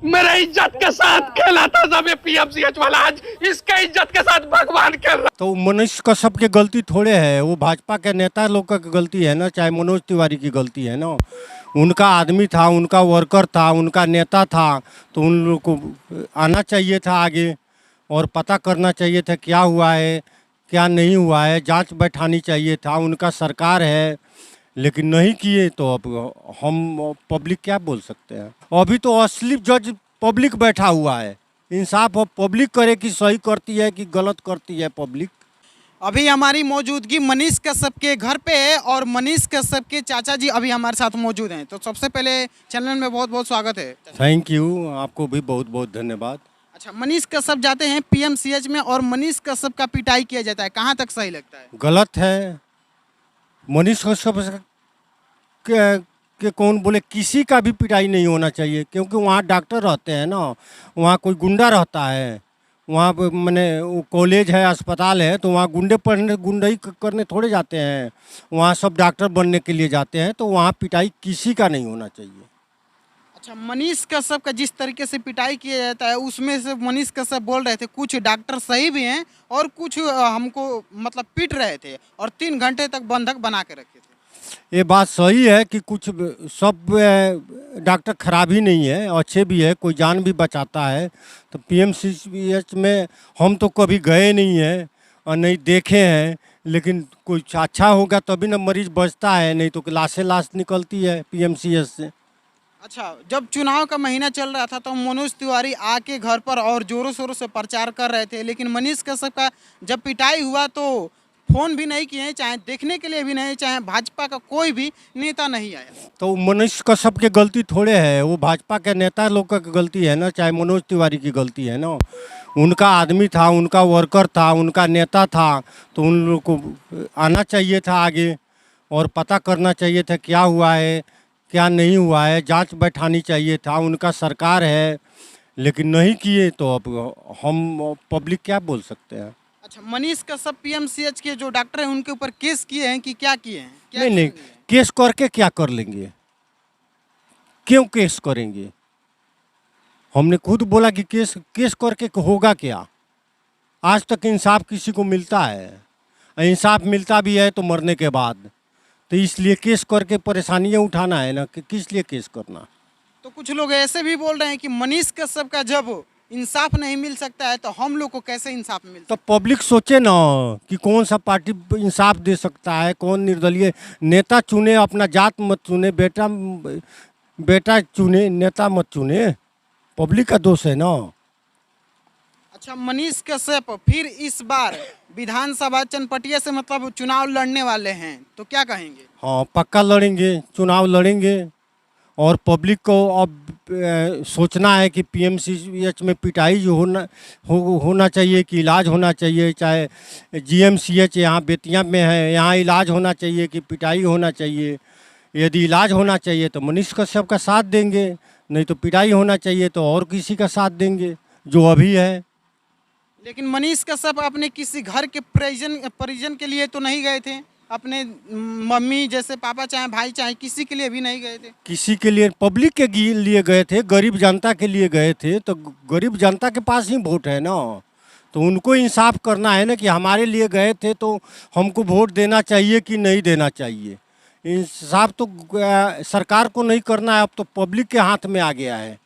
मेरे इज्जत के साथ खेला था जब ये पीएमसीएच वाला, आज इसके इज्जत के साथ भगवान खेल रहा। तो मनीष कश्यप की गलती थोड़े है, वो भाजपा के नेता लोग का गलती है ना, चाहे मनोज तिवारी की गलती है ना। उनका आदमी था, उनका वर्कर था, उनका नेता था, तो उन लोग को आना चाहिए था आगे और पता करना चाहिए था क्या हुआ है क्या नहीं हुआ है, जांच बैठानी चाहिए था। उनका सरकार है लेकिन नहीं किए, तो अब हम पब्लिक क्या बोल सकते हैं। अभी तो असली जज पब्लिक बैठा हुआ है, इंसाफ अब पब्लिक करे कि सही करती है कि गलत करती है पब्लिक। अभी हमारी मौजूदगी मनीष कश्यप के घर पे है और मनीष कश्यप के चाचा जी अभी हमारे साथ मौजूद हैं। तो सबसे पहले चैनल में बहुत बहुत स्वागत है। थैंक यू, आपको भी बहुत बहुत धन्यवाद। अच्छा, मनीष कश्यप जाते हैं पीएमसीएच में और मनीष कश्यप का पिटाई किया जाता है, कहाँ तक सही लगता है? गलत है। मनीष कश्यप के कौन बोले किसी का भी पिटाई नहीं होना चाहिए, क्योंकि वहाँ डॉक्टर रहते हैं ना, वहाँ कोई गुंडा रहता है, वहाँ मैंने वो कॉलेज है, अस्पताल है, तो वहाँ गुंडई करने थोड़े जाते हैं, वहाँ सब डॉक्टर बनने के लिए जाते हैं, तो वहाँ पिटाई किसी का नहीं होना चाहिए। अच्छा, मनीष कश्यप का जिस तरीके से पिटाई किया जाता है उसमें से मनीष कश्यप बोल रहे थे कुछ डॉक्टर सही भी हैं और कुछ हमको मतलब पीट रहे थे और 3 घंटे तक बंधक बना के रखे थे। ये बात सही है कि कुछ सब डॉक्टर खराब ही नहीं है, अच्छे भी है, कोई जान भी बचाता है। तो पीएमसीएच में हम तो कभी गए नहीं हैं और नहीं देखे हैं, लेकिन कुछ अच्छा होगा तभी ना मरीज बचता है, नहीं तो लाश निकलती है पीएमसीएच से। अच्छा, जब चुनाव का महीना चल रहा था तो मनोज तिवारी आके घर पर और जोरों शोरों से प्रचार कर रहे थे, लेकिन मनीष कश्यप का जब पिटाई हुआ तो फोन भी नहीं किए, चाहे देखने के लिए भी नहीं, चाहे भाजपा का कोई भी नेता नहीं आया। तो मनीष कश्यप की गलती थोड़े है, वो भाजपा के नेता लोग का गलती है ना, चाहे मनोज तिवारी की गलती है ना। उनका आदमी था, उनका वर्कर था, उनका नेता था, तो उन लोग को आना चाहिए था आगे और पता करना चाहिए था क्या हुआ है क्या नहीं हुआ है, जांच बैठानी चाहिए था। उनका सरकार है लेकिन नहीं किए, तो अब हम पब्लिक क्या बोल सकते हैं। अच्छा, मनीष कश्यप पीएमसीएच के जो डॉक्टर हैं उनके ऊपर केस किए हैं कि क्या किए हैं? नहीं, केस करके क्या कर लेंगे, क्यों केस करेंगे? हमने खुद बोला कि केस करके होगा क्या? आज तक इंसाफ किसी को मिलता है? इंसाफ मिलता भी है तो मरने के बाद, तो इसलिए केस करके परेशानियां उठाना है ना, कि किस लिए केस करना। तो कुछ लोग ऐसे भी बोल रहे हैं कि मनीष कश्यप का जब इंसाफ नहीं मिल सकता है तो हम लोग को कैसे इंसाफ मिल सकता तो पब्लिक सोचे ना कि कौन सा पार्टी इंसाफ दे सकता है, कौन निर्दलीय नेता चुने, अपना जात मत चुने, बेटा चुने, नेता मत चुने। पब्लिक का दोष है ना। अच्छा, मनीष कश्यप फिर इस बार विधानसभा चनपटिया से मतलब चुनाव लड़ने वाले हैं, तो क्या कहेंगे? हाँ, पक्का लड़ेंगे, चुनाव लड़ेंगे। और पब्लिक को अब सोचना है कि पीएमसीएच में पिटाई जो होना चाहिए कि इलाज होना चाहिए, चाहे जीएमसीएच यहाँ बेतिया में है, यहाँ इलाज होना चाहिए कि पिटाई होना चाहिए। यदि इलाज होना चाहिए तो मनीष कश्यप का साथ देंगे, नहीं तो पिटाई होना चाहिए तो और किसी का साथ देंगे जो अभी है। लेकिन मनीष कश्यप अपने किसी घर के परिजन के लिए तो नहीं गए थे, अपने मम्मी जैसे पापा चाहे भाई चाहे किसी के लिए भी नहीं गए थे। किसी के लिए, पब्लिक के लिए गए थे, गरीब जनता के लिए गए थे, तो गरीब जनता के पास ही वोट है ना, तो उनको इंसाफ करना है ना कि हमारे लिए गए थे तो हमको वोट देना चाहिए कि नहीं देना चाहिए। इंसाफ तो सरकार को नहीं करना है, अब तो पब्लिक के हाथ में आ गया है।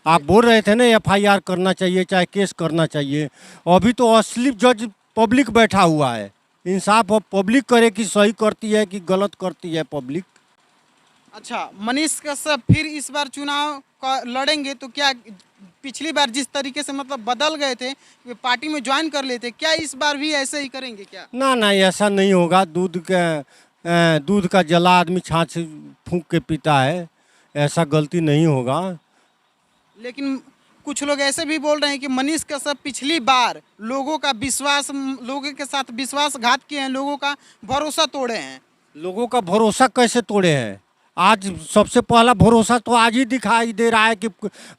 आप बोल रहे थे ना एफआईआर करना चाहिए, चाहे केस करना चाहिए, अभी तो असली जज पब्लिक बैठा हुआ है। इंसाफ अब पब्लिक करे कि सही करती है कि गलत करती है पब्लिक। अच्छा, मनीष कश्यप फिर इस बार चुनाव लड़ेंगे तो क्या पिछली बार जिस तरीके से मतलब बदल गए थे, पार्टी में ज्वाइन कर लेते, क्या इस बार भी ऐसे ही करेंगे क्या? ना, ऐसा नहीं होगा। दूध का जला आदमी छाछ फूंक के पीता है, ऐसा गलती नहीं होगा। लेकिन कुछ लोग ऐसे भी बोल रहे हैं कि मनीष कश्यप पिछली बार लोगों के साथ विश्वासघात किए हैं, लोगों का भरोसा तोड़े हैं। लोगों का भरोसा कैसे तोड़े हैं? आज सबसे पहला भरोसा तो आज ही दिखाई दे रहा है कि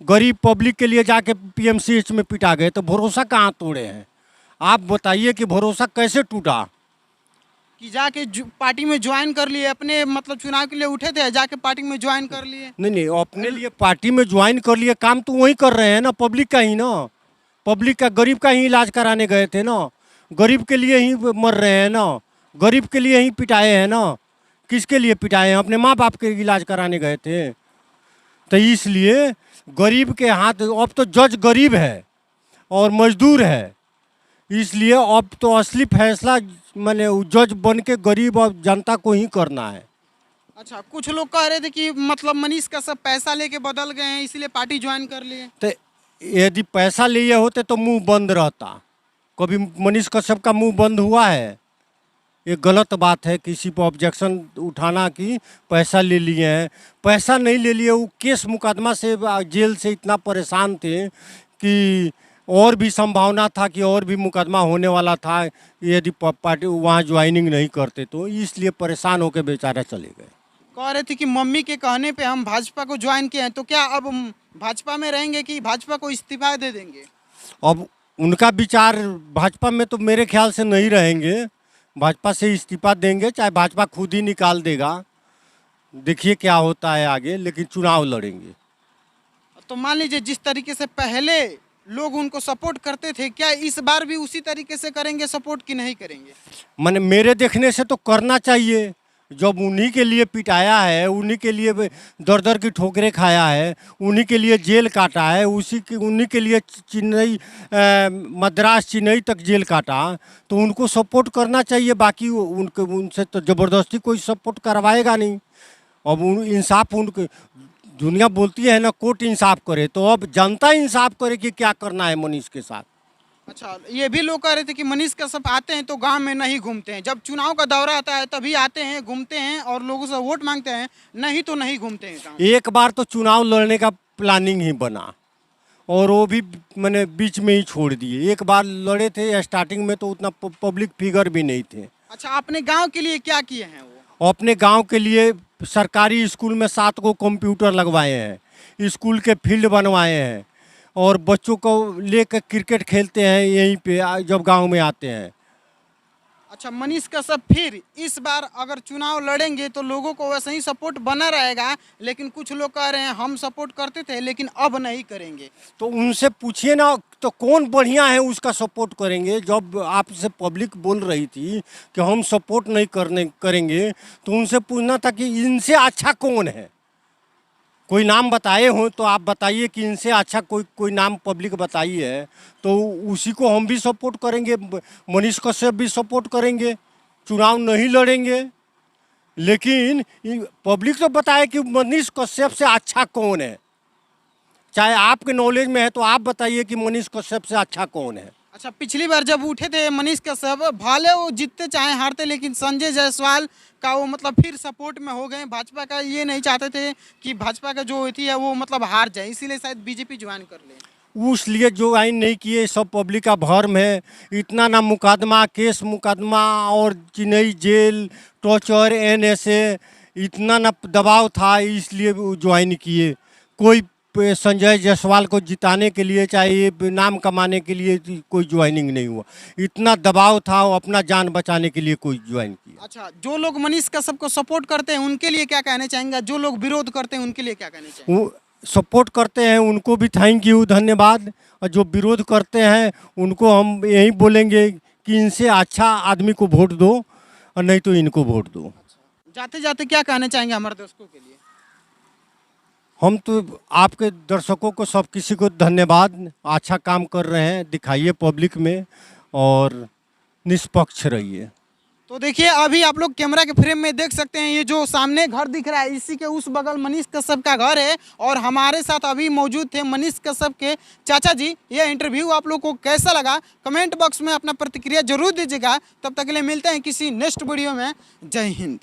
गरीब पब्लिक के लिए जाके पीएमसीएच में पिटा गए, तो भरोसा कहाँ तोड़े हैं? आप बताइए कि भरोसा कैसे टूटा? कि जाके पार्टी में ज्वाइन कर लिए, अपने मतलब चुनाव के लिए उठे थे, जाके पार्टी में ज्वाइन कर लिए? नहीं नहीं, अपने लिए पार्टी में ज्वाइन कर लिए, काम तो वही कर रहे हैं ना, पब्लिक का ही ना, पब्लिक का, गरीब का ही इलाज कराने गए थे ना, गरीब के लिए ही मर रहे हैं ना, गरीब के लिए ही पिटाए हैं ना। किसके लिए पिटाए हैं? अपने माँ बाप के इलाज कराने गए थे। तो इसलिए गरीब के हाथ, अब तो जज गरीब है और मजदूर है, इसलिए अब तो असली फैसला मैंने जज बन के गरीब और जनता को ही करना है। अच्छा, कुछ लोग कह रहे थे कि मतलब मनीष कश्यप पैसा लेके बदल गए हैं, इसलिए पार्टी ज्वाइन कर लिए। तो यदि पैसा लिए होते तो मुंह बंद रहता। कभी मनीष कश्यप का मुंह बंद हुआ है? ये गलत बात है किसी पर ऑब्जेक्शन उठाना कि पैसा ले लिए हैं। पैसा नहीं ले लिए, वो केस मुकदमा से जेल से इतना परेशान थे कि और भी संभावना था कि और भी मुकदमा होने वाला था यदि पार्टी वहाँ ज्वाइनिंग नहीं करते, तो इसलिए परेशान होकर बेचारा चले गए। कह रहे थे कि मम्मी के कहने पे हम भाजपा को ज्वाइन किए हैं, तो क्या अब भाजपा में रहेंगे कि भाजपा को इस्तीफा दे देंगे? अब उनका विचार, भाजपा में तो मेरे ख्याल से नहीं रहेंगे, भाजपा से इस्तीफा देंगे, चाहे भाजपा खुद ही निकाल देगा। देखिए क्या होता है आगे, लेकिन चुनाव लड़ेंगे। तो मान लीजिए जिस तरीके से पहले लोग उनको सपोर्ट करते थे, क्या इस बार भी उसी तरीके से करेंगे सपोर्ट कि नहीं करेंगे? मैंने मेरे देखने से तो करना चाहिए। जब उन्हीं के लिए पिटाया है, उन्हीं के लिए दर दर की ठोकरें खाया है, उन्हीं के लिए जेल काटा है, उन्हीं के लिए चेन्नई मद्रास चेन्नई तक जेल काटा, तो उनको सपोर्ट करना चाहिए। बाकी उनसे तो ज़बरदस्ती कोई सपोर्ट करवाएगा नहीं। अब इंसाफ उनके, दुनिया बोलती है ना कोर्ट इंसाफ करे, तो अब जनता इंसाफ करे कि क्या करना है मनीष के साथ। अच्छा, ये भी लोग कह रहे थे कि मनीष कश्यप आते हैं तो गांव में नहीं घूमते हैं, जब चुनाव का दौरा आता है तभी आते हैं, घूमते हैं और लोगों से वोट मांगते हैं, नहीं तो नहीं घूमते हैं गाँव। एक बार तो चुनाव लड़ने का प्लानिंग ही बना और वो भी मैंने बीच में ही छोड़ दिए। एक बार लड़े थे स्टार्टिंग में, तो उतना पब्लिक फिगर भी नहीं थे। अच्छा, अपने गाँव के लिए क्या किए हैं वो? अपने गांव के लिए सरकारी स्कूल में 7 को कंप्यूटर लगवाए हैं, स्कूल के फील्ड बनवाए हैं और बच्चों को लेकर क्रिकेट खेलते हैं यहीं पे जब गांव में आते हैं। अच्छा, मनीष कश्यप फिर इस बार अगर चुनाव लड़ेंगे तो लोगों को वैसे ही सपोर्ट बना रहेगा, लेकिन कुछ लोग कह रहे हैं हम सपोर्ट करते थे लेकिन अब नहीं करेंगे। तो उनसे पूछिए ना, तो कौन बढ़िया है उसका सपोर्ट करेंगे। जब आपसे पब्लिक बोल रही थी कि हम सपोर्ट नहीं करेंगे, तो उनसे पूछना था कि इनसे अच्छा कौन है। कोई नाम बताए हो तो आप बताइए कि इनसे अच्छा कोई नाम पब्लिक बताई है, तो उसी को हम भी सपोर्ट करेंगे, मनीष कश्यप भी सपोर्ट करेंगे, चुनाव नहीं लड़ेंगे। लेकिन पब्लिक तो बताए कि मनीष कश्यप से अच्छा कौन है। चाहे आपके नॉलेज में है तो आप बताइए कि मनीष कश्यप से अच्छा कौन है। अच्छा, पिछली बार जब उठे थे मनीष कश्यप, भले वो जीतते चाहे हारते, लेकिन संजय जायसवाल का वो मतलब फिर सपोर्ट में हो गए। भाजपा का ये नहीं चाहते थे कि भाजपा का जो थी है वो मतलब हार जाए, इसीलिए शायद बीजेपी ज्वाइन कर ले। उस लिए ज्वाइन नहीं किए, सब पब्लिक का भरम है। इतना ना मुकदमा, केस मुकदमा और चेन्नई जेल, टॉर्चर, NSA, इतना ना दबाव था, इसलिए ज्वाइन किए। कोई संजय जायसवाल को जिताने के लिए, चाहे नाम कमाने के लिए कोई ज्वाइनिंग नहीं हुआ। इतना दबाव था, अपना जान बचाने के लिए कोई ज्वाइन किया। अच्छा, जो लोग मनीष कश्यप को सपोर्ट करते हैं उनके लिए क्या कहना चाहेंगे, जो लोग विरोध करते हैं उनके लिए क्या कहना चाहेंगे? वो सपोर्ट करते हैं उनको भी थैंक यू, धन्यवाद। और जो विरोध करते हैं उनको हम यही बोलेंगे कि इनसे अच्छा आदमी को वोट दो और नहीं तो इनको वोट दो। जाते जाते क्या कहना चाहेंगे हमारे दर्शकों के लिए? हम तो आपके दर्शकों को सब किसी को धन्यवाद, अच्छा काम कर रहे हैं, दिखाइए पब्लिक में और निष्पक्ष रहिए। तो देखिए, अभी आप लोग कैमरा के फ्रेम में देख सकते हैं, ये जो सामने घर दिख रहा है इसी के उस बगल मनीष कश्यप का घर है और हमारे साथ अभी मौजूद थे मनीष कश्यप के चाचा जी। ये इंटरव्यू आप लोग को कैसा लगा कमेंट बॉक्स में अपना प्रतिक्रिया जरूर दीजिएगा। तब तक के लिए मिलते हैं किसी नेक्स्ट वीडियो में। जय हिंद।